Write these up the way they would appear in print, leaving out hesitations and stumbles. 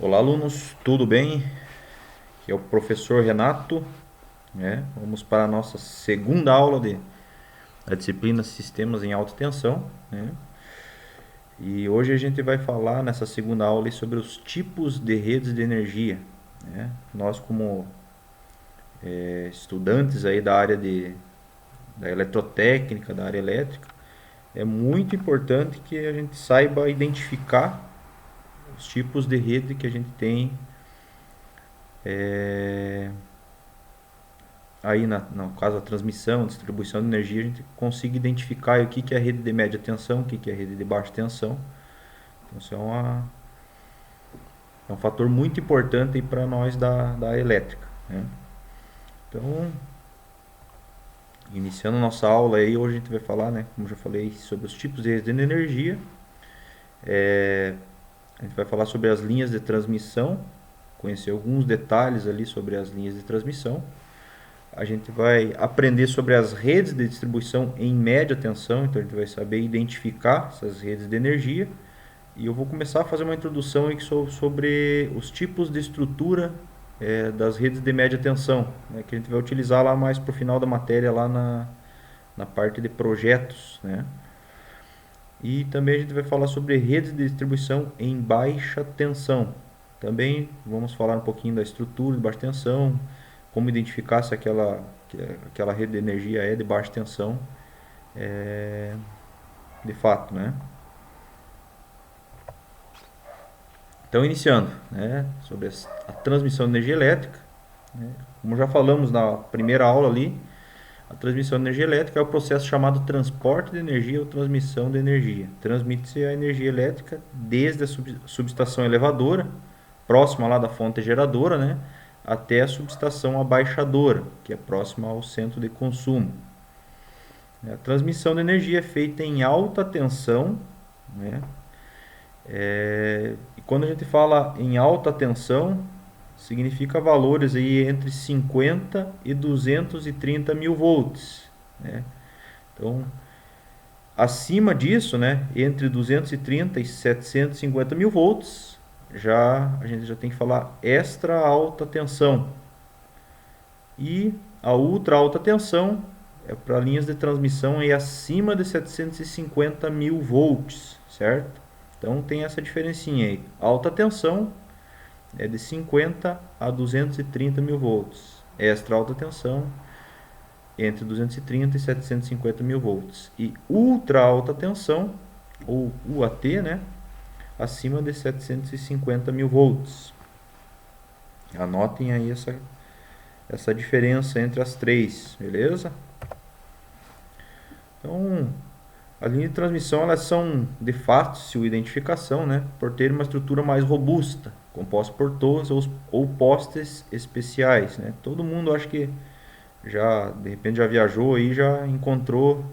Olá, alunos, tudo bem? Aqui é o professor Renato, né? Vamos para a nossa segunda aula da disciplina Sistemas em Alta Tensão, né? E hoje a gente vai falar nessa segunda aula aí sobre os tipos de redes de energia, né? Nós como estudantes aí da eletrotécnica, da área elétrica, é muito importante que a gente saiba identificar os tipos de rede que a gente tem aí no caso a transmissão, distribuição de energia, a gente consiga identificar o que é a rede de média tensão, o que é a rede de baixa tensão. Então, isso é um fator muito importante para nós da área elétrica, né? Então, iniciando nossa aula aí, hoje a gente vai falar, né, como já falei, sobre os tipos de rede de energia. A gente vai falar sobre as linhas de transmissão, conhecer alguns detalhes ali sobre as linhas de transmissão. A gente vai aprender sobre as redes de distribuição em média tensão, então a gente vai saber identificar essas redes de energia. E eu vou começar a fazer uma introdução aí sobre os tipos de estrutura das redes de média tensão, né, que a gente vai utilizar lá mais para o final da matéria, lá na parte de projetos, né? E também a gente vai falar sobre redes de distribuição em baixa tensão. Também vamos falar um pouquinho da estrutura de baixa tensão, como identificar se aquela rede de energia é de baixa tensão, de fato, né? Então, iniciando, né, sobre a transmissão de energia elétrica, né, como já falamos na primeira aula ali, a transmissão de energia elétrica é o processo chamado transporte de energia ou transmissão de energia. Transmite-se a energia elétrica desde a subestação elevadora, próxima lá da fonte geradora, né, até a subestação abaixadora, que é próxima ao centro de consumo. A transmissão de energia é feita em alta tensão, né? E quando a gente fala em alta tensão, significa valores aí entre 50 e 230 mil volts, né? Então, acima disso, né, entre 230 e 750 mil volts, a gente já tem que falar extra alta tensão. E a ultra alta tensão é para linhas de transmissão aí acima de 750 mil volts, certo? Então tem essa diferencinha aí. Alta tensão é de 50 a 230 mil volts. Extra alta tensão entre 230 e 750 mil volts. E ultra alta tensão, ou UAT, né, acima de 750 mil volts. Anotem aí essa diferença entre as três, beleza? Então, as linhas de transmissão, elas são de fácil identificação, né, por ter uma estrutura mais robusta, composta por torres ou postes especiais, né? Todo mundo acho que de repente já viajou aí, já encontrou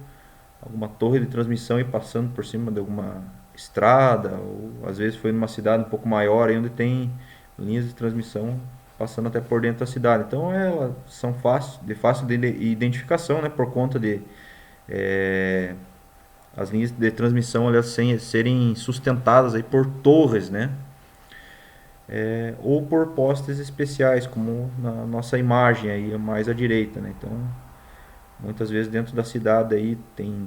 alguma torre de transmissão e passando por cima de alguma estrada, ou às vezes foi numa cidade um pouco maior aí onde tem linhas de transmissão passando até por dentro da cidade. Então elas são de fácil identificação, né, por conta de as linhas de transmissão elas serem sustentadas aí por torres, né? Ou por postes especiais, como na nossa imagem aí mais à direita, né? Então, muitas vezes dentro da cidade aí tem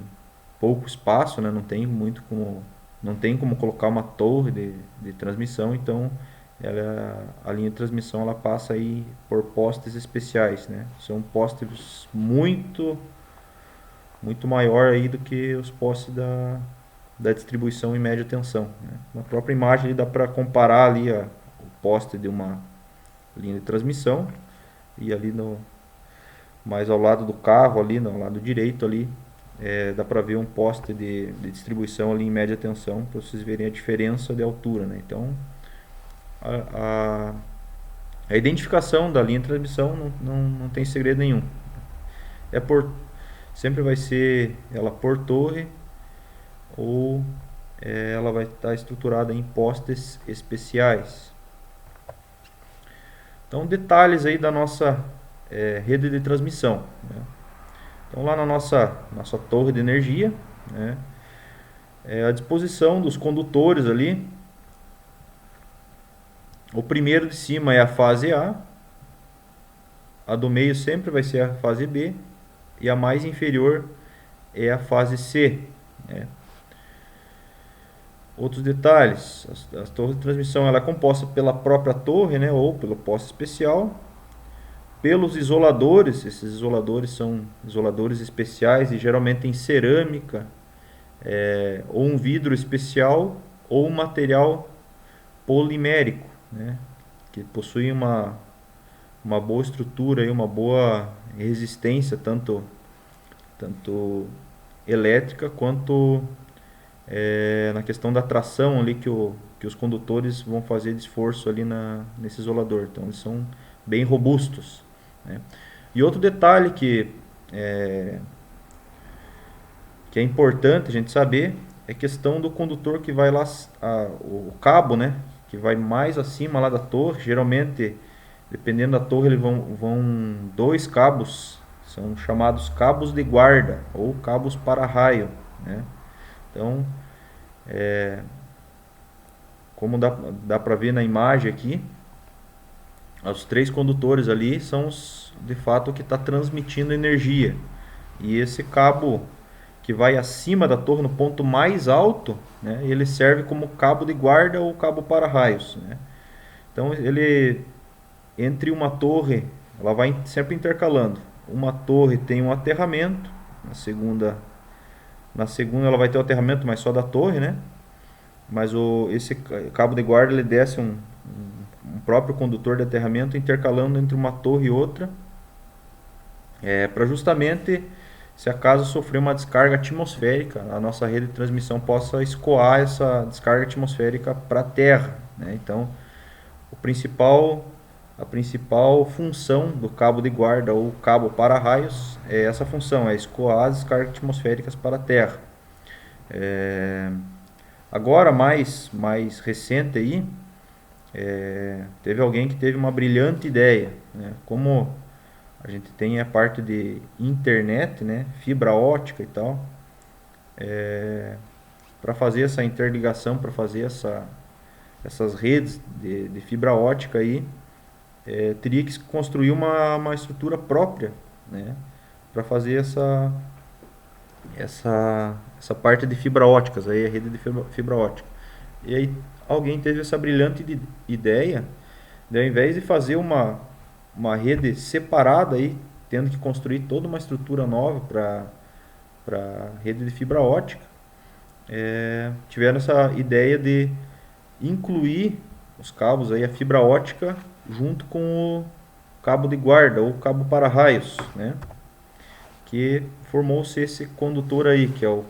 pouco espaço, né? Não tem como colocar uma torre de transmissão, então a linha de transmissão ela passa aí por postes especiais, né? São postes muito maior aí do que os postes da distribuição em média tensão, né? Na própria imagem ali dá para comparar ali o poste de uma linha de transmissão e ali mais ao lado do carro ali no lado direito ali dá para ver um poste de distribuição ali em média tensão para vocês verem a diferença de altura, né? Então a, a identificação da linha de transmissão não tem segredo nenhum. Sempre vai ser ela por torre ou ela vai estar estruturada em postes especiais. Então, detalhes aí da nossa rede de transmissão, né? Então, lá na nossa torre de energia, né, a disposição dos condutores ali, O primeiro de cima é a fase a do meio sempre vai ser a fase B e a mais inferior é a fase C, né? Outros detalhes, a torre de transmissão ela é composta pela própria torre, né, ou pelo poste especial, pelos isoladores. Esses isoladores são isoladores especiais e geralmente em cerâmica, ou um vidro especial ou um material polimérico, né, que possui uma boa estrutura e uma boa resistência, tanto elétrica quanto na questão da tração ali que os condutores vão fazer de esforço ali nesse isolador. Então eles são bem robustos, né? E outro detalhe que é importante a gente saber é a questão do condutor que vai lá, o cabo, né, que vai mais acima lá da torre. Geralmente, dependendo da torre, vão dois cabos, são chamados cabos de guarda ou cabos para-raio, né? Então, como dá para ver na imagem aqui, os três condutores ali são de fato o que está transmitindo energia. E esse cabo que vai acima da torre, no ponto mais alto, né, ele serve como cabo de guarda ou cabo para-raios, né? Então, entre uma torre, ela vai sempre intercalando. Uma torre tem um aterramento, na segunda ela vai ter o aterramento, mas só da torre, né? Mas esse cabo de guarda ele desce um próprio condutor de aterramento intercalando entre uma torre e outra, para justamente, se acaso sofrer uma descarga atmosférica, a nossa rede de transmissão possa escoar essa descarga atmosférica para a Terra, né? Então, a principal função do cabo de guarda ou cabo para-raios é essa função, é escoar as descargas atmosféricas para a Terra. Agora, mais recente aí, teve alguém que teve uma brilhante ideia, né? Como a gente tem a parte de internet, né, fibra ótica e tal, para fazer essa interligação, para fazer essas redes de fibra ótica aí, teria que construir uma estrutura própria, né, para fazer essa parte de fibra óticas, aí a rede de fibra ótica. E aí alguém teve essa brilhante ideia de, ao invés de fazer uma rede separada aí, tendo que construir toda uma estrutura nova para rede de fibra ótica, tiveram essa ideia de incluir os cabos aí, a fibra ótica, junto com o cabo de guarda ou cabo para-raios, né? Que formou-se esse condutor aí, que é o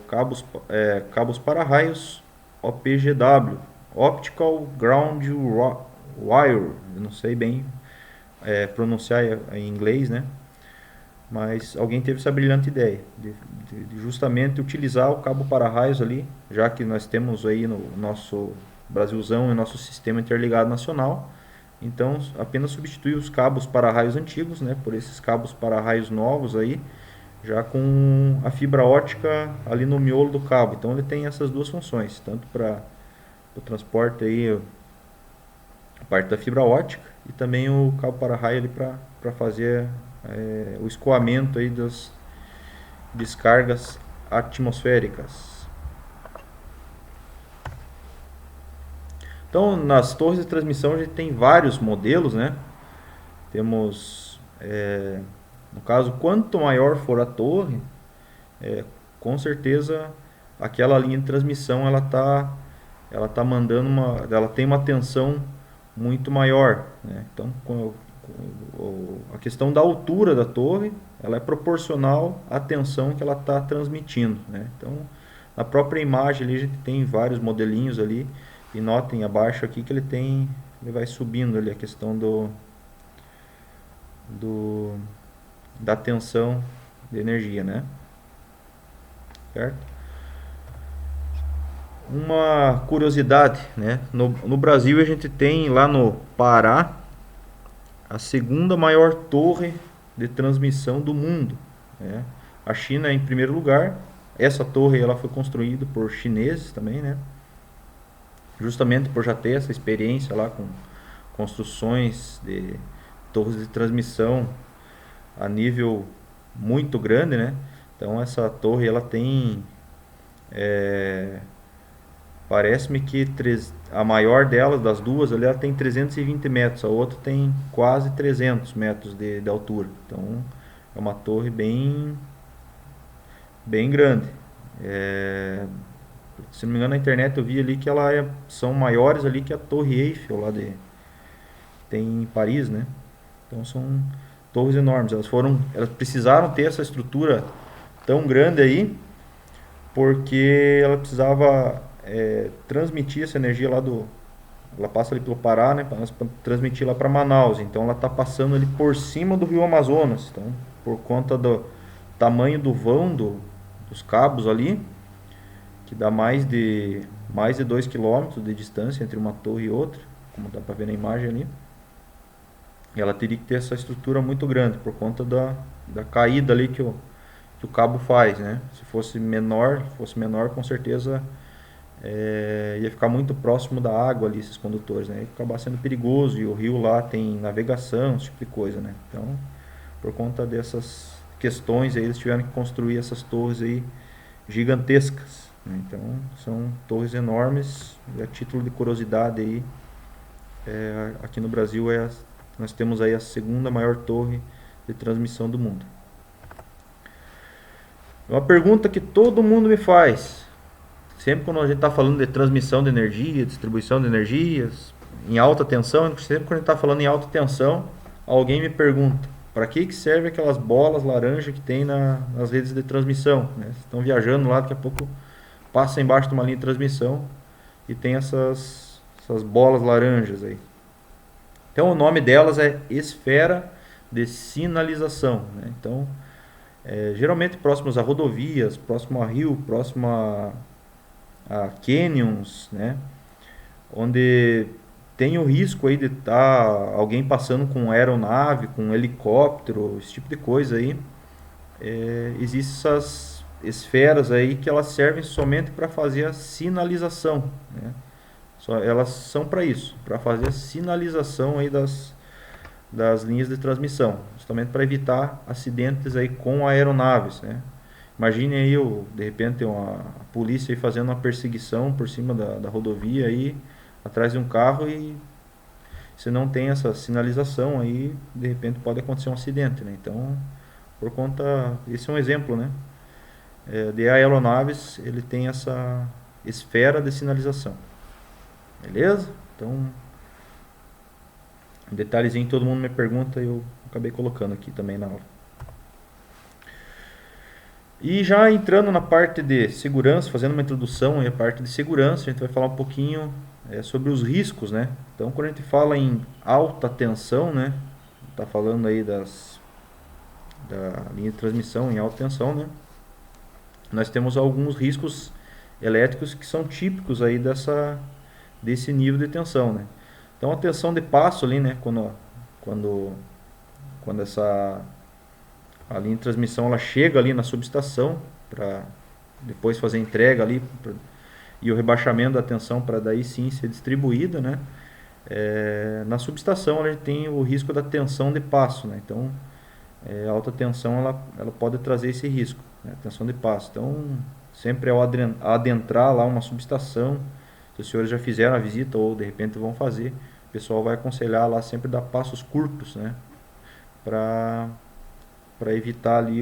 cabos para-raios OPGW, Optical Ground Wire. Eu não sei bem pronunciar em inglês, né? Mas alguém teve essa brilhante ideia de justamente utilizar o cabo para-raios ali, já que nós temos aí no nosso Brasilzão, no nosso sistema interligado nacional. Então, apenas substituir os cabos para-raios antigos, né, por esses cabos para-raios novos aí, já com a fibra ótica ali no miolo do cabo. Então, ele tem essas duas funções, tanto para o transporte aí, a parte da fibra ótica, e também o cabo para-raio ali para fazer o escoamento aí das descargas atmosféricas. Então, nas torres de transmissão a gente tem vários modelos, né? Temos, no caso, quanto maior for a torre, com certeza aquela linha de transmissão ela tá mandando ela tem uma tensão muito maior, né? Então, a questão da altura da torre, ela é proporcional à tensão que ela está transmitindo, né? Então, na própria imagem ali a gente tem vários modelinhos ali, e notem abaixo aqui que ele vai subindo ali a questão da tensão de energia, né? Certo? Uma curiosidade, né? No Brasil a gente tem lá no Pará a segunda maior torre de transmissão do mundo, né? A China é em primeiro lugar. Essa torre ela foi construída por chineses também, né? Justamente por já ter essa experiência lá construções de torres de transmissão a nível muito grande, né? Então essa torre ela tem, parece-me que a maior delas, das duas, ali, ela tem 320 metros, a outra tem quase 300 metros de altura. Então é uma torre bem grande. É, se não me engano, na internet eu vi ali que são maiores ali que a Torre Eiffel lá tem em Paris, né? Então são torres enormes. Elas precisaram ter essa estrutura tão grande aí porque ela precisava transmitir essa energia ela passa ali pelo Pará, né? Para transmitir lá para Manaus. Então ela está passando ali por cima do Rio Amazonas. Então, por conta do tamanho do vão dos cabos ali, que dá mais de 2 quilômetros de distância entre uma torre e outra, como dá para ver na imagem ali. Ela teria que ter essa estrutura muito grande por conta da caída ali que o cabo faz, né? Se fosse menor, com certeza ia ficar muito próximo da água ali, esses condutores, né? Ia acabar sendo perigoso, e o rio lá tem navegação, esse tipo de coisa, né? Então, por conta dessas questões aí, eles tiveram que construir essas torres aí gigantescas, né? Então, são torres enormes, e a título de curiosidade aí, aqui no Brasil nós temos aí a segunda maior torre de transmissão do mundo. Uma pergunta que todo mundo me faz, sempre quando a gente está falando de transmissão de energia, distribuição de energias, em alta tensão, sempre quando a gente está falando em alta tensão, alguém me pergunta, para que serve aquelas bolas laranja que tem nas redes de transmissão, né? Vocês estão viajando lá, daqui a pouco passa embaixo de uma linha de transmissão e tem essas bolas laranjas aí. Então o nome delas é esfera de sinalização, né? Então, geralmente próximos a rodovias, próximo a rio, próximo a canyons, né? Onde tem o risco aí de estar alguém passando com aeronave, com helicóptero, esse tipo de coisa aí. Existem essas esferas aí que elas servem somente para fazer a sinalização, né? Elas são para isso, para fazer a sinalização aí das linhas de transmissão, justamente para evitar acidentes aí com aeronaves, né? Imagine aí, de repente, a polícia aí fazendo uma perseguição por cima da rodovia aí, atrás de um carro, e se não tem essa sinalização aí, de repente pode acontecer um acidente, né? Então, esse é um exemplo, né? De aeronaves, ele tem essa esfera de sinalização. Beleza? Então, um detalhezinho que todo mundo me pergunta, eu acabei colocando aqui também na aula. E já entrando na parte de segurança, fazendo uma introdução aí à parte de segurança, a gente vai falar um pouquinho sobre os riscos, né? Então, quando a gente fala em alta tensão, né? Tá falando aí da linha de transmissão em alta tensão, né? Nós temos alguns riscos elétricos que são típicos aí desse nível de tensão, né? Então, a tensão de passo ali, né? Quando a linha de transmissão ela chega ali na subestação para depois fazer a entrega ali e o rebaixamento da tensão para daí sim ser distribuída, né? Na subestação a gente tem o risco da tensão de passo, né? Então, a alta tensão ela pode trazer esse risco, né? Tensão de passo. Então, sempre ao adentrar lá uma subestação, se os senhores já fizeram a visita ou de repente vão fazer, o pessoal vai aconselhar lá sempre dar passos curtos, né? Para evitar ali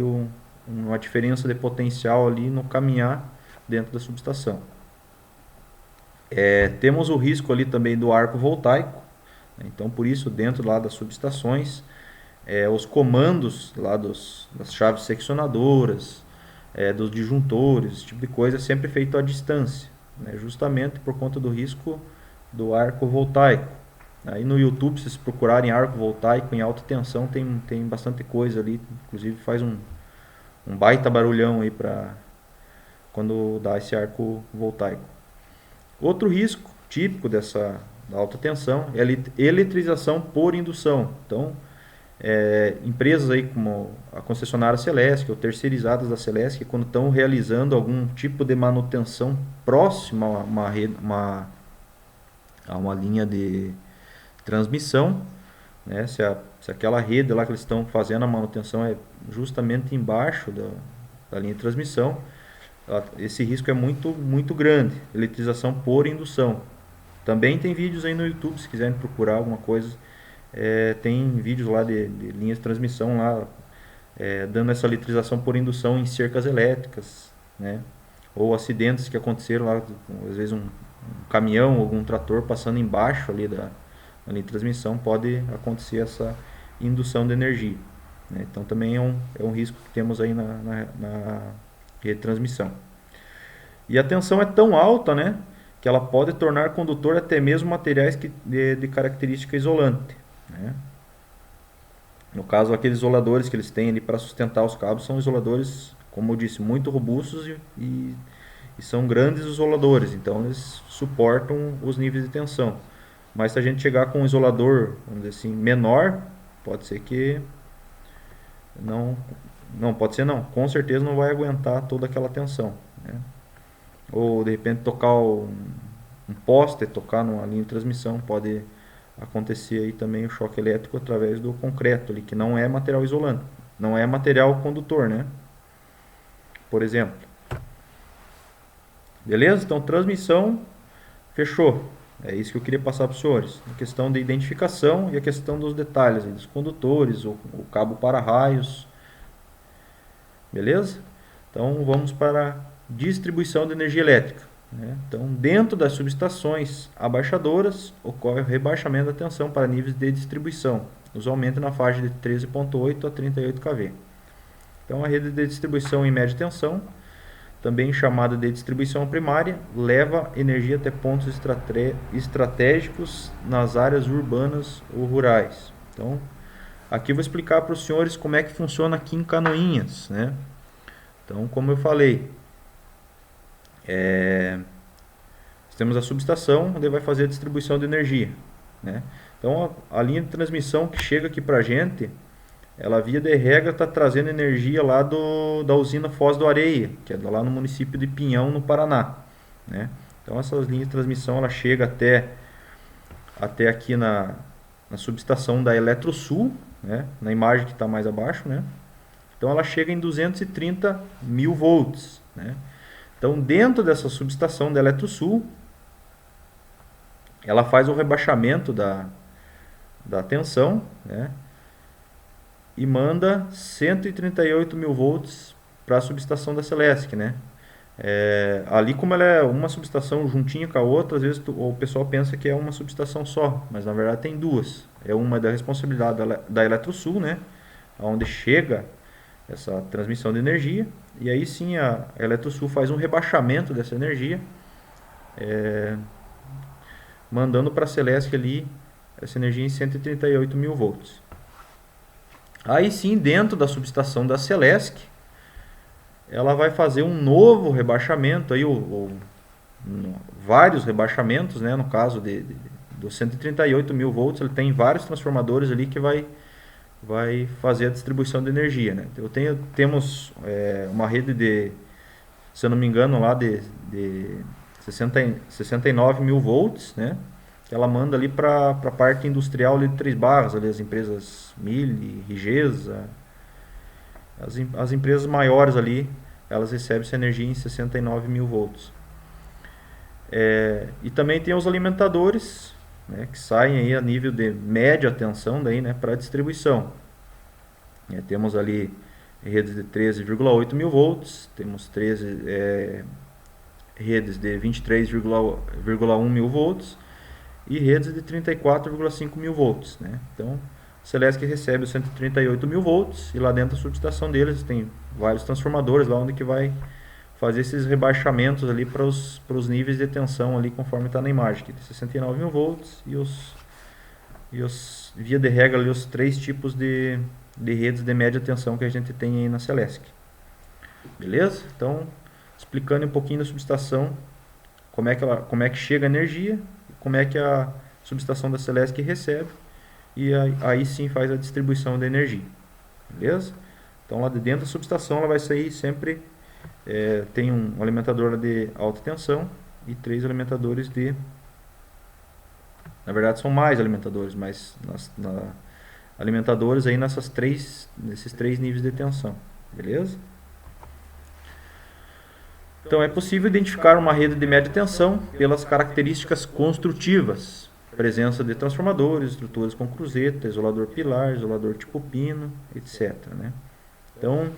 uma diferença de potencial ali no caminhar dentro da subestação. Temos o risco ali também do arco voltaico, né? Então, por isso, dentro lá das subestações, os comandos lá das chaves seccionadoras, dos disjuntores, esse tipo de coisa é sempre feito à distância, né? Justamente por conta do risco do arco voltaico. Aí no YouTube, se vocês procurarem arco voltaico em alta tensão, tem bastante coisa ali, inclusive faz um baita barulhão aí quando dá esse arco voltaico. Outro risco típico da alta tensão é a eletrização por indução. Então, empresas aí como a concessionária Celesc ou terceirizadas da Celesc, quando estão realizando algum tipo de manutenção próxima a uma linha de transmissão, né? Se aquela rede lá que eles estão fazendo a manutenção é justamente embaixo da linha de transmissão, esse risco é muito grande. Eletrização por indução. Também tem vídeos aí no YouTube, se quiserem procurar alguma coisa. Tem vídeos lá de linhas de transmissão lá, dando essa eletrização por indução em cercas elétricas, né? Ou acidentes que aconteceram lá, às vezes um caminhão ou algum trator passando embaixo ali da linha de transmissão, pode acontecer essa indução de energia, né? Então também é um risco que temos aí na rede de transmissão. E a tensão é tão alta, né, que ela pode tornar condutor até mesmo materiais de característica isolante, né? No caso, aqueles isoladores que eles têm ali para sustentar os cabos são isoladores, como eu disse, muito robustos e são grandes isoladores, então eles suportam os níveis de tensão. Mas se a gente chegar com um isolador, vamos dizer assim, menor, pode ser que não pode ser não, com certeza não vai aguentar toda aquela tensão, né? Ou de repente tocar um poste, tocar numa linha de transmissão, pode acontecer aí também o choque elétrico através do concreto ali, que não é material isolante, não é material condutor, né? Por exemplo. Beleza? Então transmissão, fechou. É isso que eu queria passar para os senhores. A questão da identificação e a questão dos detalhes, dos condutores, o cabo para-raios. Beleza? Então vamos para a distribuição de energia elétrica, né? Então, dentro das subestações abaixadoras, ocorre o rebaixamento da tensão para níveis de distribuição, usualmente na faixa de 13,8 a 38 kV. Então, a rede de distribuição em média tensão, também chamada de distribuição primária, leva energia até pontos estratégicos nas áreas urbanas ou rurais. Então, aqui eu vou explicar para os senhores como é que funciona aqui em Canoinhas, né? Então, como eu falei, temos a subestação onde vai fazer a distribuição de energia, né? Então, a linha de transmissão que chega aqui para a gente, ela via de regra está trazendo energia lá da usina Foz do Areia, que é lá no município de Pinhão, no Paraná, né? Então essas linhas de transmissão ela chega até aqui na subestação da Eletrosul, né? Na imagem que está mais abaixo, né? Então ela chega em 230 mil volts, né? Então dentro dessa subestação da Eletrosul, ela faz o rebaixamento da tensão, né? E manda 138 mil volts para a subestação da Celesc, né? Ali, como ela é uma subestação juntinha com a outra, às vezes o pessoal pensa que é uma subestação só, mas na verdade tem duas. Uma da responsabilidade da Eletrosul, né? Onde chega essa transmissão de energia, e aí sim a Eletrosul faz um rebaixamento dessa energia, mandando para a Celesc ali essa energia em 138 mil volts. Aí sim, dentro da subestação da Celesc, ela vai fazer um novo rebaixamento, aí, vários rebaixamentos, né? No caso dos 138 mil volts, ele tem vários transformadores ali que vai fazer a distribuição de energia, né? Temos uma rede se eu não me engano, lá de 69 mil volts, né? Que ela manda ali para a parte industrial ali de Três Barras, ali as empresas Mille, Rigesa, as empresas maiores ali, elas recebem essa energia em 69 mil volts. E também tem os alimentadores, né, que saem aí a nível de média tensão daí, né, para distribuição. Temos ali redes de 13,8 mil volts, temos 13 redes de 23,1 mil volts e redes de 34,5 mil volts, né? Então, a Celesc recebe os 138 mil volts e lá dentro da subestação deles tem vários transformadores lá onde que vai fazer esses rebaixamentos ali para os níveis de tensão ali conforme está na imagem, que tem 69 mil volts e via de regra ali os três tipos de redes de média tensão que a gente tem aí na Celesc. Beleza? Então, explicando um pouquinho da subestação, como é que chega a energia, como é que a subestação da Celesc recebe e aí sim faz a distribuição da energia. Beleza? Então lá de dentro da subestação ela vai sair sempre, tem um alimentador de alta tensão e 3 alimentadores de Na verdade são mais alimentadores, mas alimentadores aí nesses três níveis de tensão, beleza? Então é possível identificar uma rede de média tensão pelas características construtivas, presença de transformadores, estruturas com cruzeta, isolador pilar, isolador tipo pino, etc. Né? Então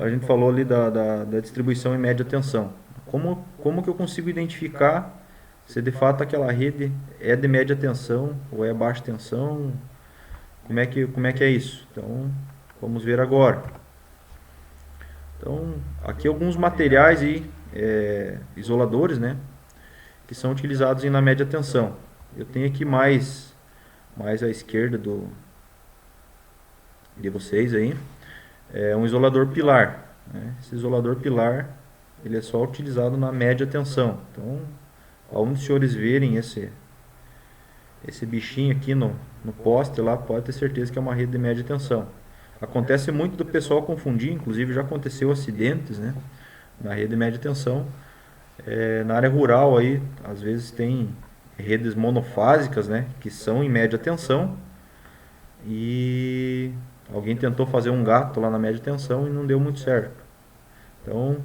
a gente falou ali da distribuição em média tensão. Como que eu consigo identificar se de fato aquela rede é de média tensão ou é baixa tensão? Como é que é isso? Então vamos ver agora. Então aqui alguns materiais aí, isoladores, né, que são utilizados na média tensão. Eu tenho aqui mais à esquerda de vocês aí, um isolador pilar. Né? Esse isolador pilar ele é só utilizado na média tensão. Então, aonde os senhores verem esse bichinho aqui no poste lá, pode ter certeza que é uma rede de média tensão. Acontece muito do pessoal confundir, inclusive já aconteceu acidentes, né, na rede de média tensão. Na área rural aí, às vezes tem redes monofásicas, né, que são em média tensão, e alguém tentou fazer um gato lá na média tensão e não deu muito certo. Então,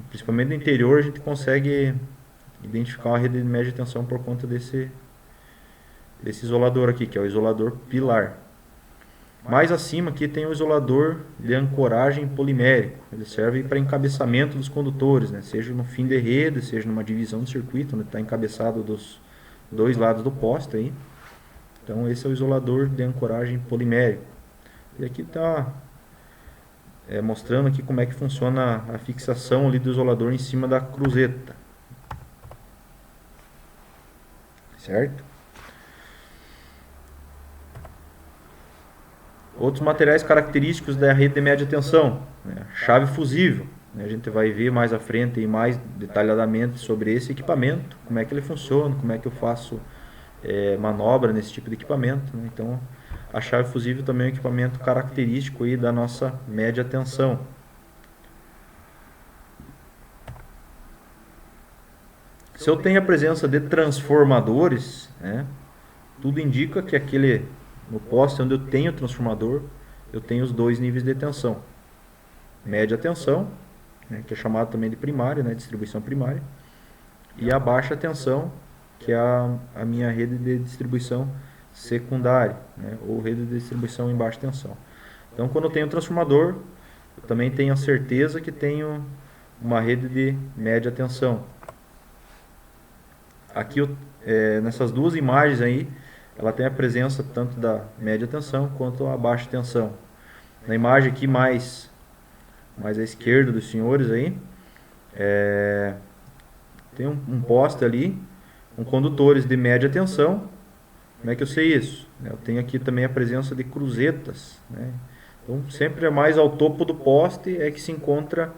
principalmente no interior, a gente consegue identificar uma rede de média tensão por conta desse isolador aqui, que é o isolador pilar. Mais acima aqui tem o isolador de ancoragem polimérico. Ele serve para encabeçamento dos condutores, né? Seja no fim de rede, seja numa divisão de circuito, onde está encabeçado dos dois lados do poste aí. Então esse é o isolador de ancoragem polimérico. E aqui está mostrando aqui como é que funciona a fixação ali do isolador em cima da cruzeta. Certo? Outros materiais característicos da rede de média tensão, né? Chave fusível. Né? A gente vai ver mais à frente e mais detalhadamente sobre esse equipamento, como é que ele funciona, como é que eu faço manobra nesse tipo de equipamento. Né? Então, a chave fusível também é um equipamento característico aí da nossa média tensão. Se eu tenho a presença de transformadores, né, tudo indica que no poste onde eu tenho transformador, eu tenho os dois níveis de tensão. Média tensão, né, que é chamado também de primária, né, distribuição primária, e a baixa tensão, que é a minha rede de distribuição secundária, né, ou rede de distribuição em baixa tensão. Então, quando eu tenho um transformador, eu também tenho a certeza que tenho uma rede de média tensão. Aqui, nessas duas imagens aí, ela tem a presença tanto da média tensão quanto a baixa tensão. Na imagem aqui mais à esquerda dos senhores aí, tem um poste ali, com condutores de média tensão. Como é que eu sei isso? Eu tenho aqui também a presença de cruzetas. Né? Então, sempre mais ao topo do poste é que se encontra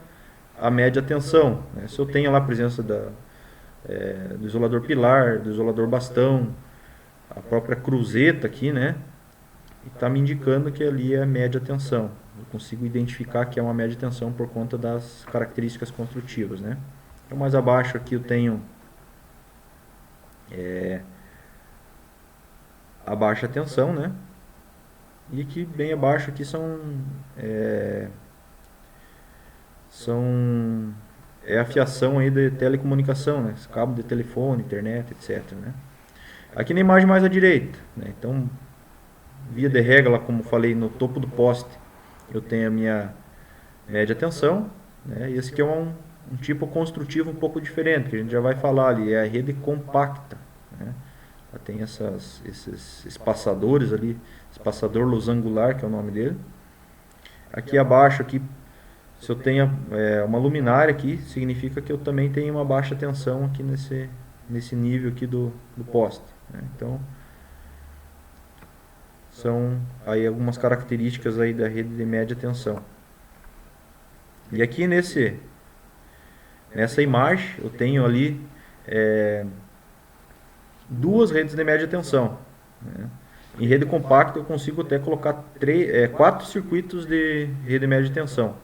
a média tensão. Né? Se eu tenho lá a presença do isolador pilar, do isolador bastão, a própria cruzeta aqui, né? E está me indicando que ali é média tensão. Eu consigo identificar que é uma média tensão por conta das características construtivas, né? Então, mais abaixo aqui eu tenho a baixa tensão, né? E aqui bem abaixo aqui é a fiação aí de telecomunicação, né? Cabo de telefone, internet, etc. Né? Aqui na imagem mais à direita, né? Então, via de regra, como falei, no topo do poste eu tenho a minha média tensão, né? E esse aqui é um tipo construtivo um pouco diferente, que a gente já vai falar ali, é a rede compacta, né? Ela tem esses espaçadores ali, espaçador losangular, que é o nome dele. Aqui abaixo, aqui, se eu tenho uma luminária aqui, significa que eu também tenho uma baixa tensão aqui nesse nível aqui do poste. Né? Então, são aí algumas características aí da rede de média tensão. E aqui nessa imagem, eu tenho ali duas redes de média tensão. Né? Em rede compacta eu consigo até colocar 4 circuitos de rede de média tensão.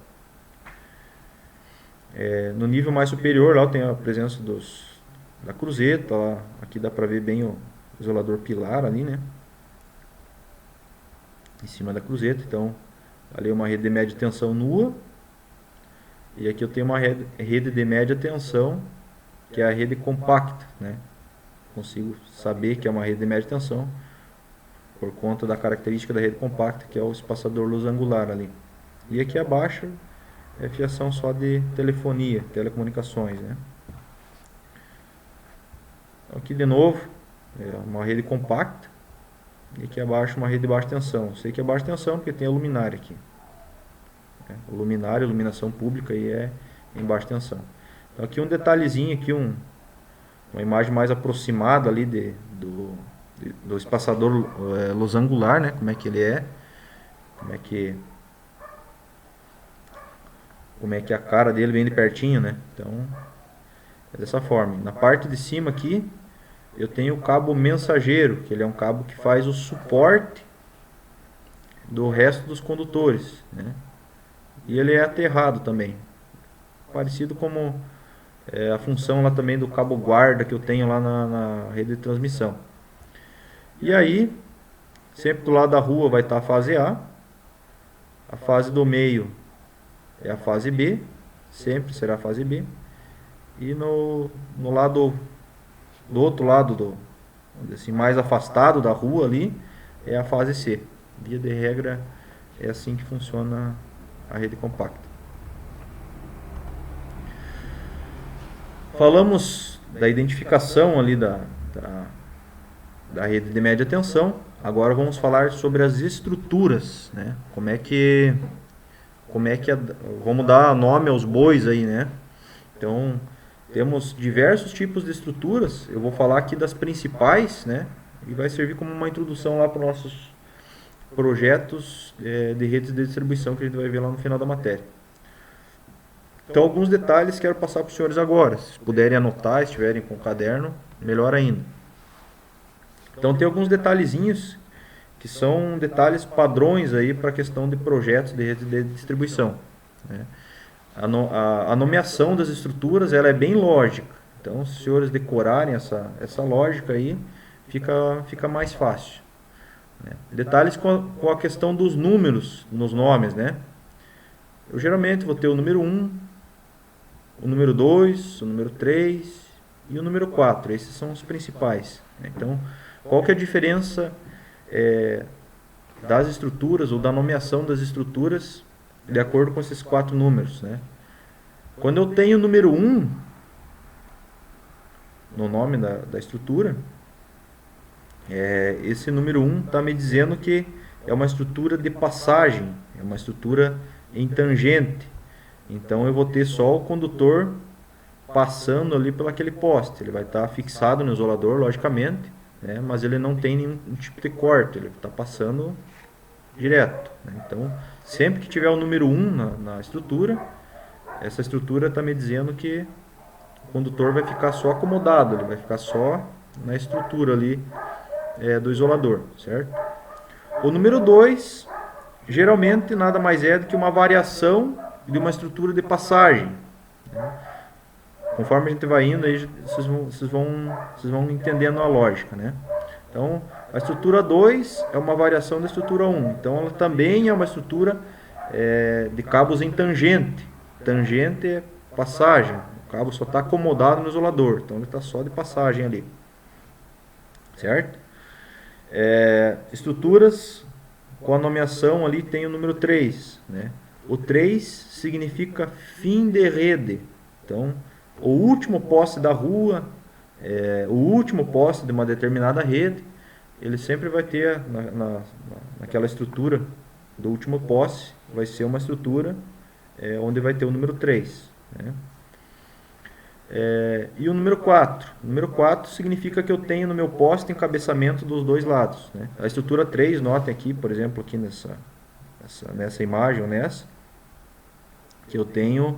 No nível mais superior, lá eu tenho a presença da cruzeta. Ó, aqui dá para ver bem o isolador pilar ali, né? Em cima da cruzeta. Então, ali é uma rede de média tensão nua. E aqui eu tenho uma rede de média tensão, que é a rede compacta, né? Consigo saber que é uma rede de média tensão por conta da característica da rede compacta, que é o espaçador luz angular ali. E aqui abaixo é fiação só de telefonia, telecomunicações, né? Aqui de novo é uma rede compacta e aqui abaixo uma rede de baixa tensão. Sei que é baixa tensão porque tem a luminária aqui. O luminário, a iluminação pública aí é em baixa tensão. Então aqui um detalhezinho, aqui uma imagem mais aproximada ali do espaçador luz angular, né? Como é que ele é, como é que a cara dele vem de pertinho, né? Então é dessa forma. Na parte de cima aqui eu tenho o cabo mensageiro, que ele é um cabo que faz o suporte do resto dos condutores, né? E ele é aterrado também, parecido como a função lá também do cabo guarda que eu tenho lá na rede de transmissão. E aí, sempre do lado da rua vai estar a fase a fase do meio é a fase B, sempre será a fase B, e no lado do outro lado, assim, mais afastado da rua ali, é a fase C. Via de regra, é assim que funciona a rede compacta. Falamos da identificação ali da rede de média tensão. Agora vamos falar sobre as estruturas, né? Vamos dar nome aos bois aí, né? Então, temos diversos tipos de estruturas. Eu vou falar aqui das principais, né? E vai servir como uma introdução lá para os nossos projetos de redes de distribuição que a gente vai ver lá no final da matéria. Então, alguns detalhes quero passar para os senhores agora. Se puderem anotar, se estiverem com o caderno, melhor ainda. Então, tem alguns detalhezinhos que são detalhes padrões aí para a questão de projetos de rede de distribuição, né? A nomeação das estruturas ela é bem lógica. Então, se os senhores decorarem essa lógica aí, fica mais fácil, né? Detalhes com a questão dos números nos nomes, né? Eu geralmente vou ter o número 1, o número 2, o número 3 e o número 4. Esses são os principais, né? Então, qual que é a diferença das estruturas ou da nomeação das estruturas de acordo com esses 4 números, né? Quando eu tenho o número 1 no nome da estrutura, esse número 1 está me dizendo que é uma estrutura de passagem, é uma estrutura em tangente. Então eu vou ter só o condutor passando ali por aquele poste. Ele vai estar fixado no isolador, logicamente, né? Mas ele não tem nenhum tipo de corte, ele está passando direto, né? Então, sempre que tiver o número 1 na estrutura, essa estrutura está me dizendo que o condutor vai ficar só acomodado, ele vai ficar só na estrutura ali do isolador, certo? O número 2, geralmente nada mais é do que uma variação de uma estrutura de passagem, né? Conforme a gente vai indo, aí vocês vão entendendo a lógica, né? Então, a estrutura 2 é uma variação da estrutura 1. Então, ela também é uma estrutura de cabos em tangente. Tangente é passagem. O cabo só está acomodado no isolador. Então, ele está só de passagem ali. Certo? Estruturas com a nomeação ali tem o número 3, né? O 3 significa fim de rede. Então, o último poste da rua, o último poste de uma determinada rede, ele sempre vai ter naquela estrutura do último poste, vai ser uma estrutura onde vai ter o número 3, né? E o número 4. O número 4 significa que eu tenho no meu poste encabeçamento dos dois lados, né? A estrutura 3, notem aqui, por exemplo, aqui nessa imagem, que eu tenho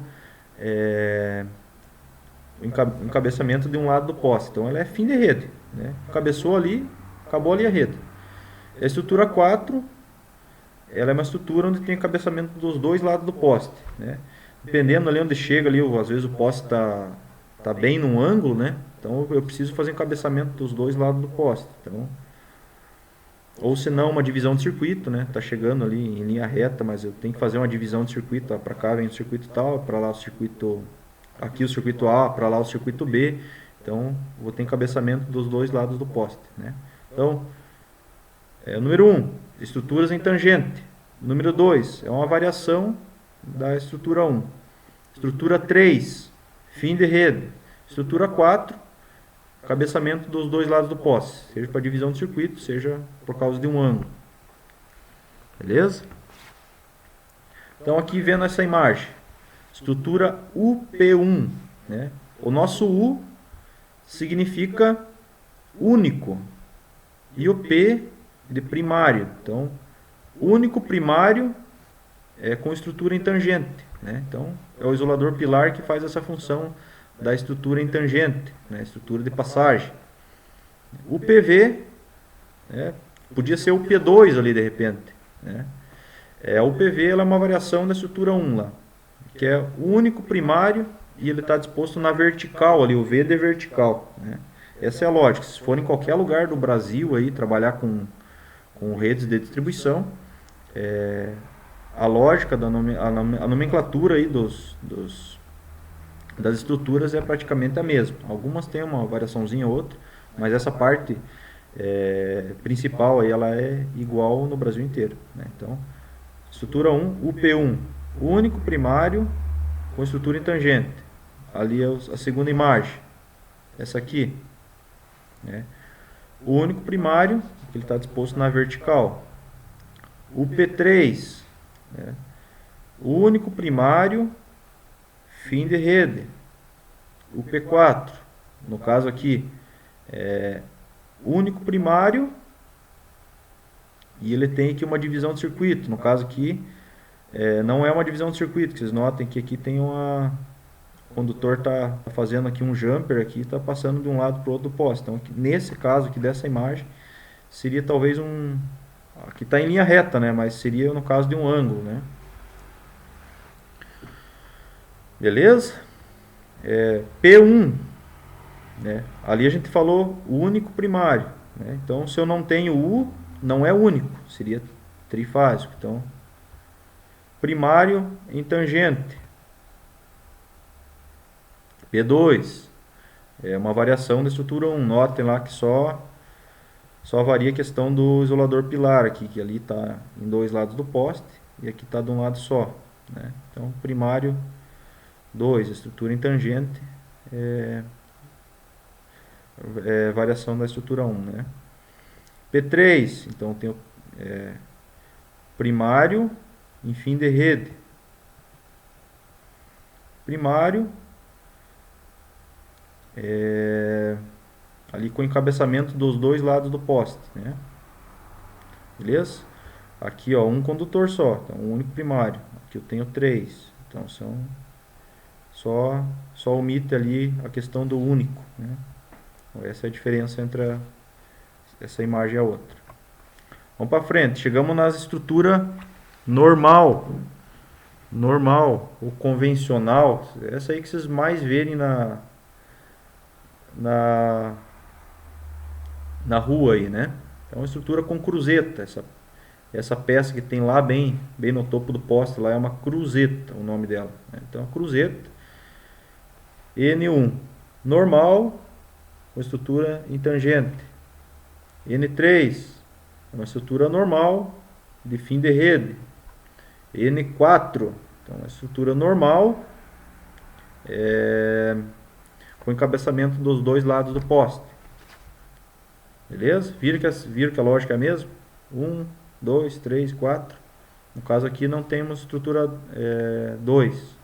o encabeçamento de um lado do poste. Então, ela é fim de rede, né? Cabeçou ali, acabou ali a rede. A estrutura 4, ela é uma estrutura onde tem encabeçamento dos dois lados do poste, né? Dependendo ali onde chega ali, às vezes o poste está tá bem num ângulo, né? Então eu preciso fazer encabeçamento dos dois lados do poste. Então, ou se não, uma divisão de circuito, né? Tá chegando ali em linha reta, mas eu tenho que fazer uma divisão de circuito, tá? Para cá vem o circuito tal, para lá o circuito, aqui o circuito A, para lá o circuito B. Então, vou ter encabeçamento dos dois lados do poste, né? Então, número 1, estruturas em tangente. Número 2, é uma variação da estrutura 1. Estrutura 3, fim de rede. Estrutura 4, cabeçamento dos dois lados do poste, seja para divisão de circuito, seja por causa de um ângulo. Beleza? Então aqui vendo essa imagem, estrutura UP1, né? O nosso U significa único e o P de primário. Então, único primário é com estrutura em tangente, né? Então, é o isolador pilar que faz essa função da estrutura em tangente, né? Estrutura de passagem. O PV, né? Podia ser o P2 ali de repente, né? O PV ela é uma variação da estrutura 1 lá, que é o único primário e ele está disposto na vertical ali, o V de vertical, né? Essa é a lógica. Se for em qualquer lugar do Brasil aí trabalhar com redes de distribuição, a lógica a nomenclatura aí das estruturas é praticamente a mesma. Algumas têm uma variaçãozinha ou outra, mas essa parte principal aí ela é igual no Brasil inteiro, né? Então, estrutura 1, UP1, único primário com estrutura em tangente. Ali é a segunda imagem, essa aqui, né? O único primário, que ele está disposto na vertical. O P3, né? O único primário, fim de rede. O P4, no caso aqui, único primário e ele tem aqui uma divisão de circuito. No caso aqui, não é uma divisão de circuito, que vocês notem que aqui tem o condutor está fazendo aqui um jumper aqui, está passando de um lado para o outro do poste. Então, aqui, nesse caso aqui dessa imagem, seria talvez aqui está em linha reta, né? Mas seria no caso de um ângulo, né? Beleza? P1, né? Ali a gente falou o único primário, né? Então, se eu não tenho U, não é único, seria trifásico. Então, primário em tangente. P2 é uma variação da estrutura 1. Notem lá que só varia a questão do isolador pilar aqui, que ali está em dois lados do poste e aqui está de um lado só, né? Então, primário 2, estrutura em tangente, variação da estrutura 1, né? P3, então tem o primário em fim de rede. Primário ali com encabeçamento dos dois lados do poste, né? Beleza? Aqui, ó, um condutor só, então um único primário. Aqui eu tenho 3, então são só omite ali a questão do único, né? Então, essa é a diferença entre essa imagem e a outra. Vamos para frente, chegamos nas estruturas normal ou convencional. Essa aí que vocês mais verem na rua aí, né? Então, estrutura com cruzeta. Essa peça que tem lá bem no topo do poste lá é uma cruzeta, o nome dela, né? Então, cruzeta N1 normal com estrutura em tangente. N3 é uma estrutura normal de fim de rede. N4, então uma estrutura normal com encabeçamento dos dois lados do poste. Beleza? Viram que a lógica é a mesma? 1, 2, 3, 4. No caso aqui não temos estrutura 2.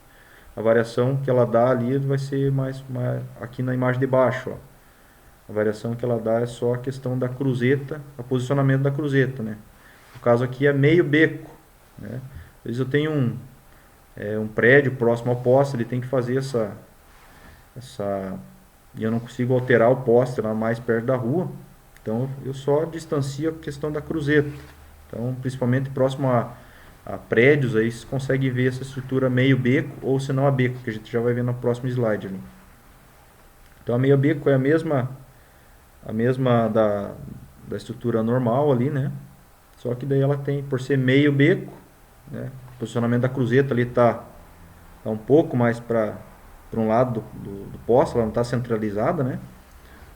A variação que ela dá ali vai ser mais aqui na imagem de baixo, ó. A variação que ela dá é só a questão da cruzeta, o posicionamento da cruzeta, né? No caso aqui é meio beco, né? Às vezes eu tenho um prédio próximo ao poste, ele tem que fazer e eu não consigo alterar o poste lá mais perto da rua, então eu só distancio a questão da cruzeta. Então, principalmente próximo a prédios, aí você consegue ver essa estrutura meio beco ou se não a beco, que a gente já vai ver no próximo slide ali. Então a meia beco é a mesma da estrutura normal ali, né? Só que daí ela tem, por ser meio beco, né? O posicionamento da cruzeta ali tá um pouco mais para um lado do poste, ela não está centralizada, né?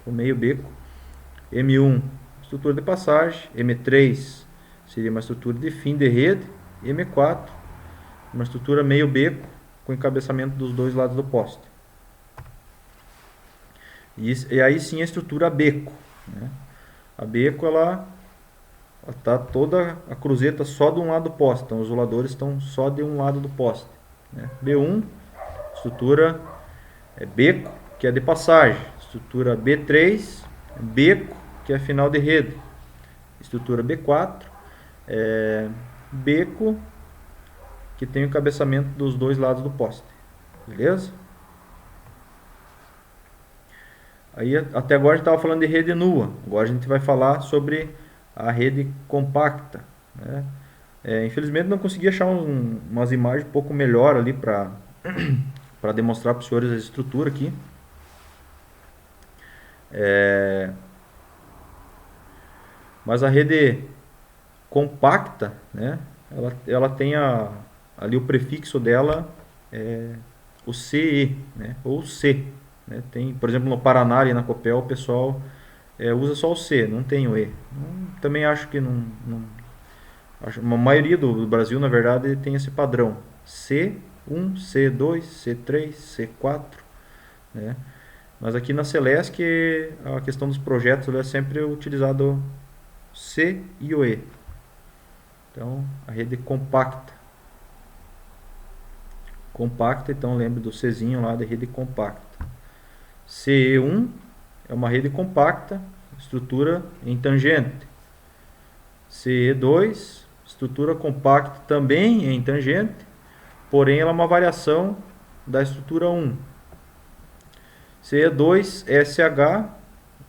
O meio beco. M1, estrutura de passagem. M3 seria uma estrutura de fim de rede. M4, uma estrutura meio beco com encabeçamento dos dois lados do poste. E aí sim a estrutura beco, né? A beco ela tá toda a cruzeta só de um lado do poste, então os isoladores estão só de um lado do poste, né? B1, estrutura beco, que é de passagem. Estrutura B3, beco, que é final de rede. Estrutura B4, beco, que tem o encabeçamento dos dois lados do poste. Beleza? Aí até agora a gente estava falando de rede nua. Agora a gente vai falar sobre a rede compacta, né? Infelizmente não consegui achar umas imagens um pouco melhor ali para demonstrar para os senhores a estrutura aqui. Mas a rede compacta, né? Ela tem ali o prefixo dela, o CE, né? Ou C, né? Tem, por exemplo, no Paraná, ali na Copel, o pessoal usa só o C, não tem o E. Também acho que a maioria do Brasil, na verdade, tem esse padrão: C1, C2, C3, C4, né? Mas aqui na Celesc, a questão dos projetos é sempre utilizado C e o E. Então, a rede compacta. Compacta, então lembre do Czinho lá da rede compacta. CE1 é uma rede compacta, estrutura em tangente. CE2, estrutura compacta também em tangente, porém ela é uma variação da estrutura 1. CE2 SH,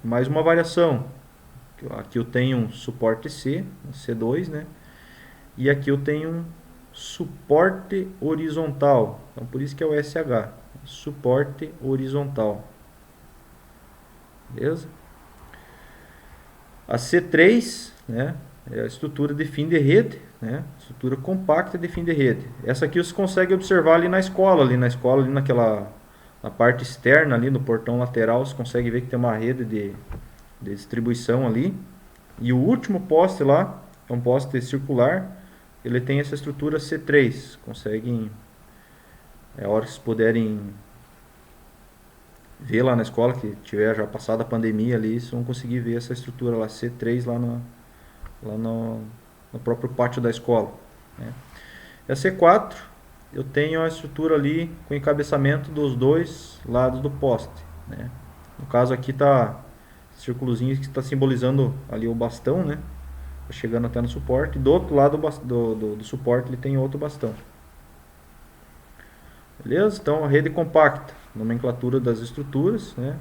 mais uma variação. Aqui eu tenho um suporte C, C2, né? E aqui eu tenho um suporte horizontal. Então por isso que é o SH, suporte horizontal. Beleza? A C3, né, é a estrutura de fim de rede, né? Estrutura compacta de fim de rede. Essa aqui você consegue observar ali na escola, ali naquela na parte externa ali no portão lateral, você consegue ver que tem uma rede de distribuição ali. E o último poste lá é um poste circular, ele tem essa estrutura C3. Conseguem, a hora que vocês puderem ver lá na escola, que tiver já passado a pandemia ali, vocês vão conseguir ver essa estrutura lá C3 lá no próprio pátio da escola, né? E a C4, eu tenho a estrutura ali com encabeçamento dos dois lados do poste, né? No caso aqui tá círculozinho que está simbolizando ali o bastão, né? Tá chegando até no suporte. Do outro lado do suporte ele tem outro bastão. Beleza? Então a rede compacta, nomenclatura das estruturas, né?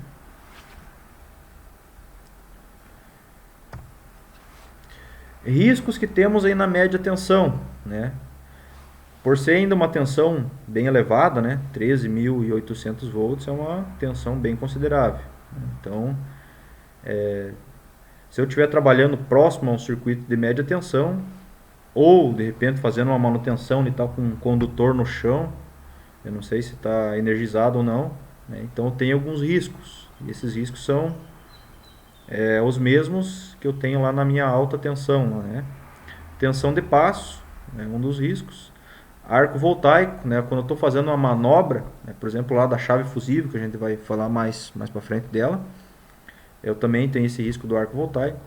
Riscos que temos aí na média tensão, né? Por ser ainda uma tensão bem elevada, né? 13.800 volts é uma tensão bem considerável. Então, se eu estiver trabalhando próximo a um circuito de média tensão, ou de repente fazendo uma manutenção, ele está com um condutor no chão, eu não sei se está energizado ou não, né? Então tem alguns riscos. E esses riscos são os mesmos que eu tenho lá na minha alta tensão, né? Tensão de passo é um dos riscos. Arco voltaico, né? Quando eu estou fazendo uma manobra, né? Por exemplo lá da chave fusível, que a gente vai falar mais para frente dela, eu também tenho esse risco do arco voltaico.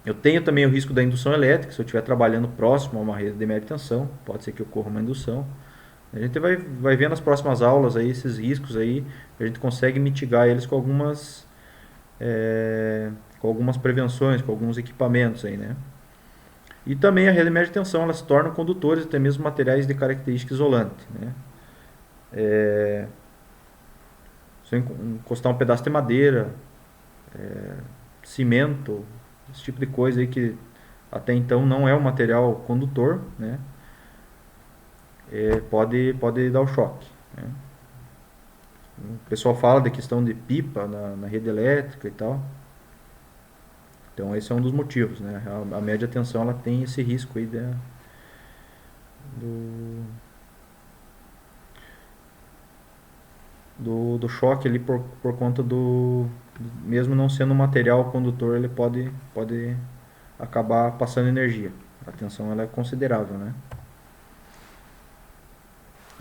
Eu tenho também o risco da indução elétrica, se eu estiver trabalhando próximo a uma rede de média tensão, pode ser que ocorra uma indução. A gente vai ver nas próximas aulas aí esses riscos aí, a gente consegue mitigar eles com algumas prevenções, com alguns equipamentos aí, né? E também a rede de média tensão, elas se tornam condutores até mesmo materiais de característica isolante, né? Se eu encostar um pedaço de madeira, cimento, esse tipo de coisa aí que até então não é um material condutor, né? Pode dar o choque, né? O pessoal fala da questão de pipa na rede elétrica e tal. Então esse é um dos motivos, né? A média tensão ela tem esse risco aí do, do choque ali por conta mesmo não sendo um material condutor, ele pode acabar passando energia. A tensão ela é considerável, né?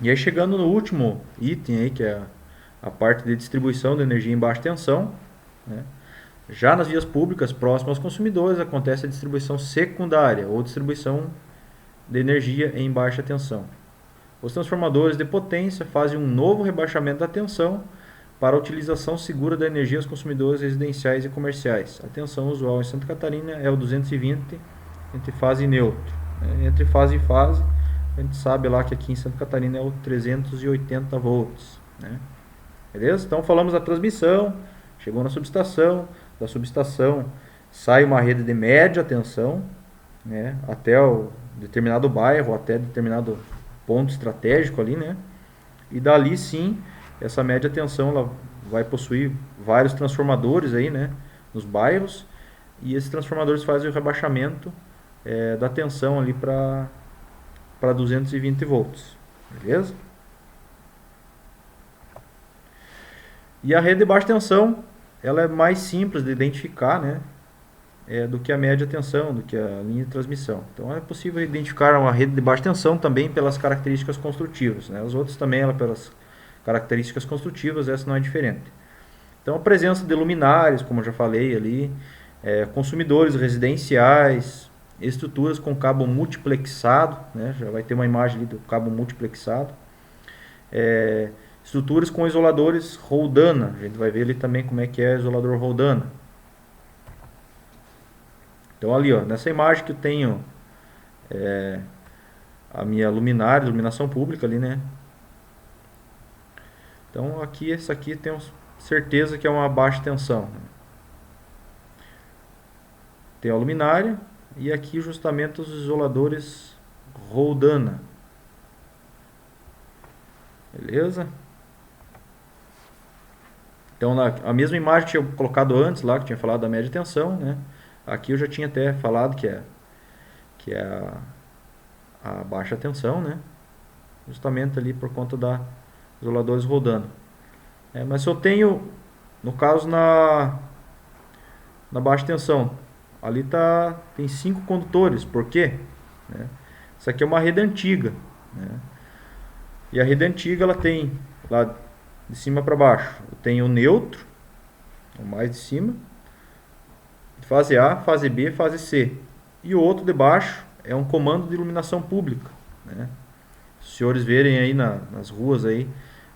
E aí chegando no último item aí, que é a parte de distribuição de energia em baixa tensão, né? Já nas vias públicas próximas aos consumidores acontece a distribuição secundária ou distribuição de energia em baixa tensão. Os transformadores de potência fazem um novo rebaixamento da tensão para a utilização segura da energia aos consumidores residenciais e comerciais. A tensão usual em Santa Catarina é o 220 entre fase e neutro. Entre fase e fase, a gente sabe lá que aqui em Santa Catarina é o 380 volts. Né? Beleza? Então falamos da transmissão, chegou na subestação, da subestação sai uma rede de média tensão, né, até o determinado bairro, até determinado ponto estratégico ali, né? E dali sim, essa média tensão ela vai possuir vários transformadores aí, né, nos bairros, e esses transformadores fazem o rebaixamento da tensão ali para 220 volts, beleza? E a rede de baixa tensão, ela é mais simples de identificar, né, do que a média tensão, do que a linha de transmissão. Então é possível identificar uma rede de baixa tensão também pelas características construtivas, né? As outras também ela pelas características construtivas, essa não é diferente. Então a presença de luminares, como eu já falei ali, consumidores residenciais, estruturas com cabo multiplexado, né? Já vai ter uma imagem ali do cabo multiplexado. Estruturas com isoladores Roldana, a gente vai ver ali também como é que é o isolador Roldana. Então ali, ó, nessa imagem que eu tenho a minha luminária, iluminação pública ali, né? Então aqui, essa aqui tenho certeza que é uma baixa tensão. Tem a luminária e aqui justamente os isoladores Roldana. Beleza? Então a mesma imagem que eu tinha colocado antes lá, que tinha falado da média tensão, né? Aqui eu já tinha até falado que é a baixa tensão, né? Justamente ali por conta da isoladores rodando. Mas se eu tenho, no caso na baixa tensão, ali tem 5 condutores, por quê? Isso aqui é uma rede antiga, né? E a rede antiga ela tem lá de cima para baixo, tem o neutro, o mais de cima, fase A, fase B, fase C. E o outro de baixo é um comando de iluminação pública, né? Se os senhores verem aí nas ruas aí,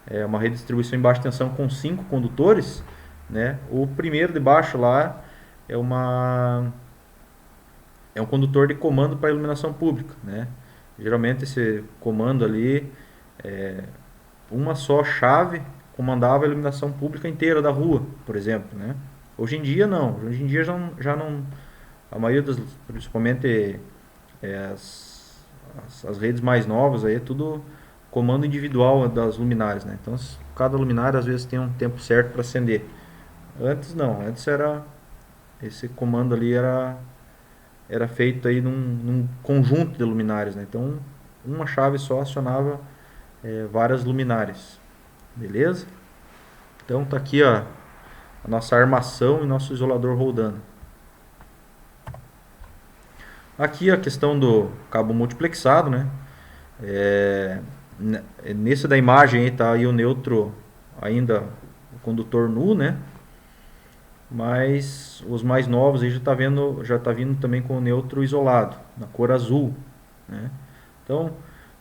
é uma rede de distribuição em baixa tensão com 5 condutores, né? O primeiro de baixo lá é um condutor de comando para iluminação pública, né? Geralmente esse comando ali, uma só chave comandava a iluminação pública inteira da rua, por exemplo, né? Hoje em dia não, hoje em dia já não, a maioria das, principalmente as redes mais novas aí é tudo comando individual das luminárias, né? Então cada luminária às vezes tem um tempo certo para acender. Antes não, antes esse comando ali era feito aí num conjunto de luminárias, né? Então uma chave só acionava várias luminárias, beleza? Então tá aqui a nossa armação e nosso isolador rodando. Aqui a questão do cabo multiplexado, né? Nesse da imagem aí tá aí o neutro ainda o condutor nu, né? Mas os mais novos aí já tá vindo também com o neutro isolado, na cor azul, né? Então,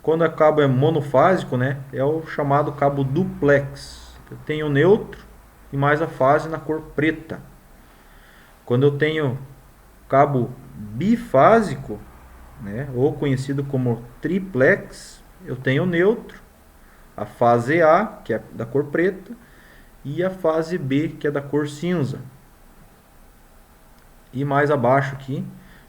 quando o cabo é monofásico, né, é o chamado cabo duplex. Eu tenho o neutro e mais a fase na cor preta. Quando eu tenho cabo bifásico, né, ou conhecido como triplex, eu tenho o neutro, a fase A, que é da cor preta, e a fase B, que é da cor cinza. E mais abaixo aqui,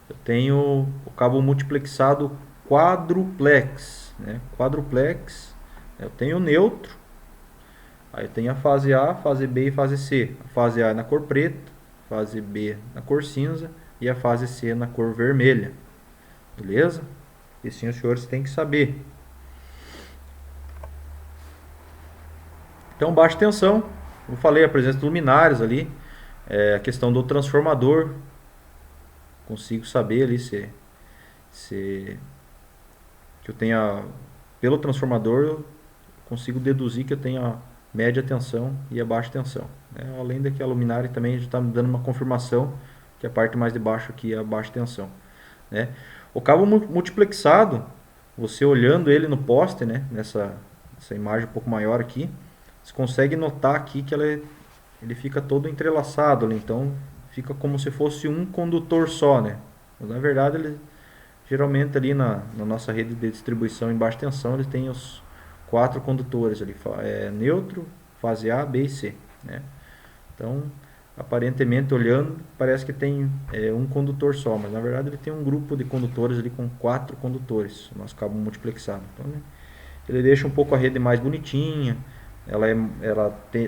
eu tenho o cabo multiplexado quadruplex, né? Quadruplex, eu tenho o neutro, Aí tem a fase A, fase B e fase C. A fase A é na cor preta, fase B na cor cinza e a fase C na cor vermelha. Beleza? Isso os senhores têm que saber. Então, baixa tensão. Eu falei a presença de luminários ali. A questão do transformador. Consigo saber ali se que eu tenha, pelo transformador, eu consigo deduzir que eu tenho a média tensão e a baixa tensão, né? Além daqui a luminária também está me dando uma confirmação que a parte mais de baixo aqui é a baixa tensão, né? O cabo multiplexado, você olhando ele no poste, né, essa imagem um pouco maior aqui, você consegue notar aqui que ele fica todo entrelaçado ali, então fica como se fosse um condutor só, né? Mas, na verdade, ele geralmente ali na nossa rede de distribuição em baixa tensão, ele tem os 4 condutores ali, neutro, fase A, B e C, né? Então, aparentemente olhando, parece que tem um condutor só, mas na verdade ele tem um grupo de condutores ali com 4 condutores, o nosso cabo multiplexado. Então, né, ele deixa um pouco a rede mais bonitinha,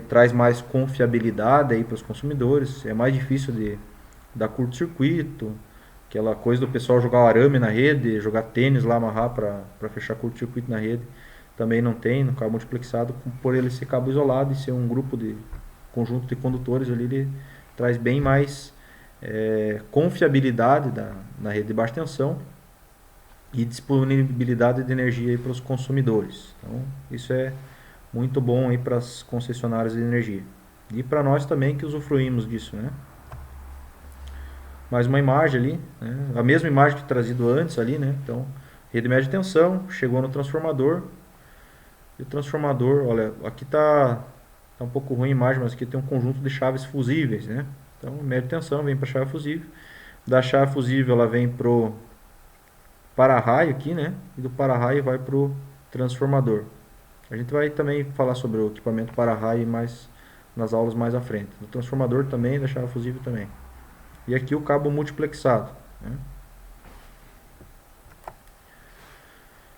traz mais confiabilidade aí para os consumidores, é mais difícil de dar curto-circuito, aquela coisa do pessoal jogar arame na rede, jogar tênis lá, amarrar para fechar curto-circuito na rede, também não tem no cabo multiplexado, por ele ser cabo isolado e ser um conjunto de condutores ali, ele traz bem mais confiabilidade na rede de baixa tensão e disponibilidade de energia para os consumidores. Então, isso é muito bom aí para as concessionárias de energia. E para nós também que usufruímos disso, né? Mais uma imagem ali, né? A mesma imagem que trazido antes ali, né? Então, rede média tensão, chegou no transformador. E o transformador, olha, aqui tá um pouco ruim a imagem, mas aqui tem um conjunto de chaves fusíveis, né? Então, média tensão vem para a chave fusível. Da chave fusível ela vem pro para-raio aqui, né? E do para-raio vai pro transformador. A gente vai também falar sobre o equipamento para-raio mais nas aulas mais à frente. Do transformador também, da chave fusível também. E aqui o cabo multiplexado, né?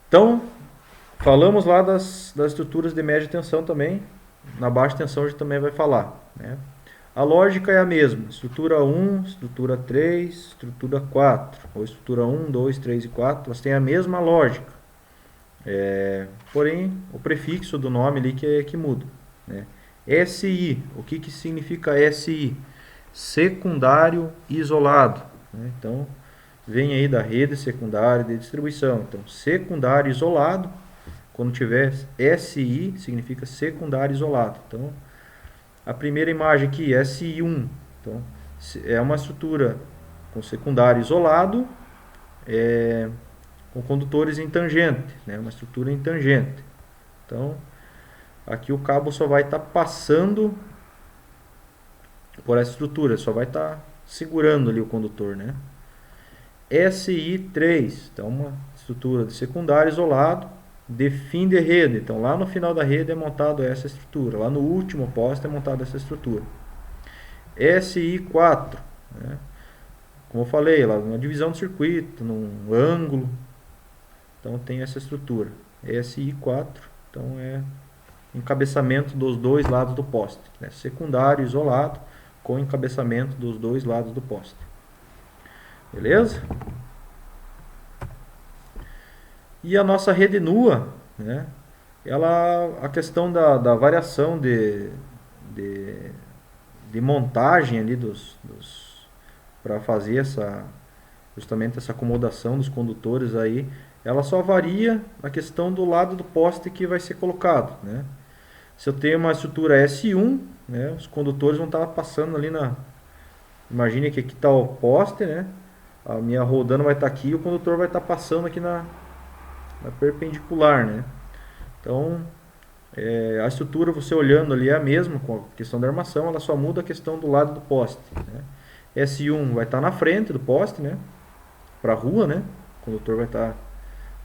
Então, falamos lá das estruturas de média tensão também. Na baixa tensão a gente também vai falar, né? A lógica é a mesma. Estrutura 1, estrutura 3, estrutura 4. Ou estrutura 1, 2, 3 e 4. Elas têm a mesma lógica. Porém, o prefixo do nome ali que muda, né? SI. O que significa SI? Secundário isolado, né? Então, vem aí da rede secundária de distribuição. Então, secundário isolado, quando tiver SI, significa secundário isolado. Então, a primeira imagem aqui, SI1, então, é uma estrutura com secundário isolado, com condutores em tangente, né? Uma estrutura em tangente. Então, aqui o cabo só vai estar passando por essa estrutura, só vai estar segurando ali o condutor, né? SI3, então uma estrutura de secundário isolado de fim de rede. Então lá no final da rede é montado essa estrutura, lá no último poste é montada essa estrutura. SI4, né? Como eu falei, lá numa divisão do circuito, num ângulo, então tem essa estrutura. SI4, então é encabeçamento dos dois lados do poste, né? Secundário isolado com encabeçamento dos dois lados do poste. Beleza? E a nossa rede nua, né? A questão da variação de montagem ali para fazer justamente essa acomodação dos condutores aí, ela só varia na questão do lado do poste que vai ser colocado, né? Se eu tenho uma estrutura S1, né, os condutores vão estar passando ali imagine que aqui está o poste, né? A minha rodando vai estar aqui e o condutor vai estar passando aqui na perpendicular, né? Então, a estrutura, você olhando ali é a mesma, com a questão da armação, ela só muda a questão do lado do poste, né? S1 vai estar na frente do poste, né? Para a rua, né? O condutor vai estar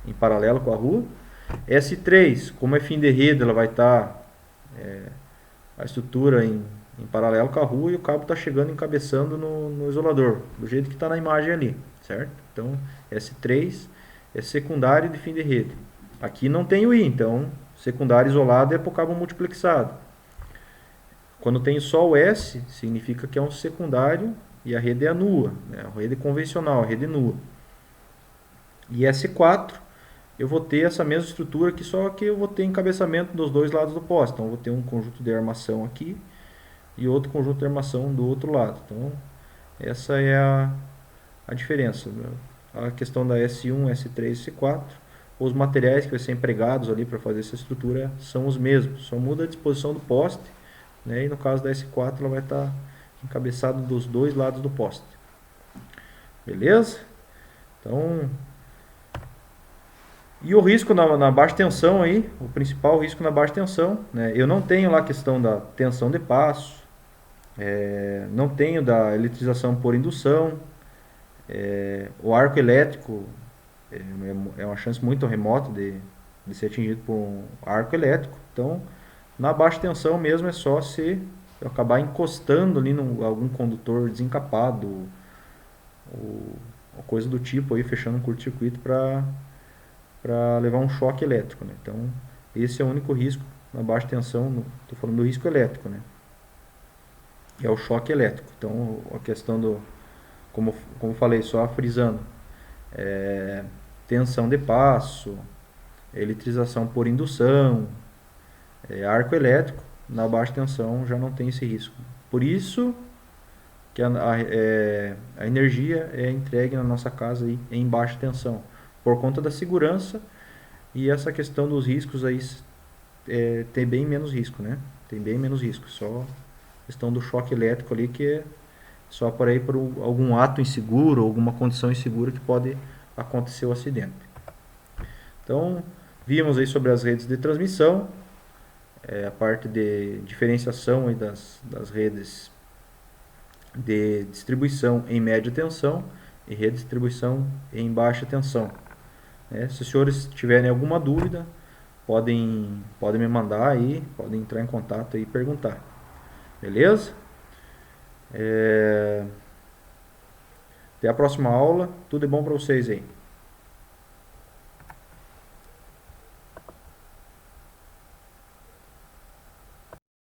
em paralelo com a rua. S3, como é fim de rede, ela vai estar a estrutura em paralelo com a rua e o cabo está chegando encabeçando no isolador, do jeito que está na imagem ali, certo? Então, S3 é secundário de fim de rede. Aqui não tem o I, então secundário isolado é para o cabo multiplexado. Quando tem só o S, significa que é um secundário e a rede é nua, né? A rede convencional, a rede nua. E S4, eu vou ter essa mesma estrutura aqui, só que eu vou ter encabeçamento dos dois lados do poste. Então, eu vou ter um conjunto de armação aqui e outro conjunto de armação do outro lado. Então, essa é a diferença, né? A questão da S1, S3, S4, os materiais que vão ser empregados ali para fazer essa estrutura são os mesmos, só muda a disposição do poste, né? E no caso da S4 ela vai estar encabeçada dos dois lados do poste. Beleza? Então, e o risco na baixa tensão aí, o principal risco na baixa tensão, né? Eu não tenho lá a questão da tensão de passo, não tenho da eletrização por indução, o arco elétrico é uma chance muito remota de ser atingido por um arco elétrico. Então, na baixa tensão mesmo é só se eu acabar encostando ali em algum condutor desencapado ou coisa do tipo aí, fechando um curto-circuito para levar um choque elétrico, né? Então, esse é o único risco na baixa tensão, estou falando do risco elétrico, né? É o choque elétrico. Então, a questão do, como falei, só frisando, tensão de passo, eletrização por indução, arco elétrico, na baixa tensão já não tem esse risco. Por isso que a energia é entregue na nossa casa aí em baixa tensão, por conta da segurança e essa questão dos riscos aí tem bem menos risco, né? Tem bem menos risco, só questão do choque elétrico ali que é só por aí por algum ato inseguro, alguma condição insegura que pode acontecer o acidente. Então, vimos aí sobre as redes de transmissão, a parte de diferenciação aí das redes de distribuição em média tensão e rede de distribuição em baixa tensão. Se os senhores tiverem alguma dúvida, podem me mandar aí, podem entrar em contato aí e perguntar. Beleza? Até a próxima aula. Tudo de bom para vocês aí.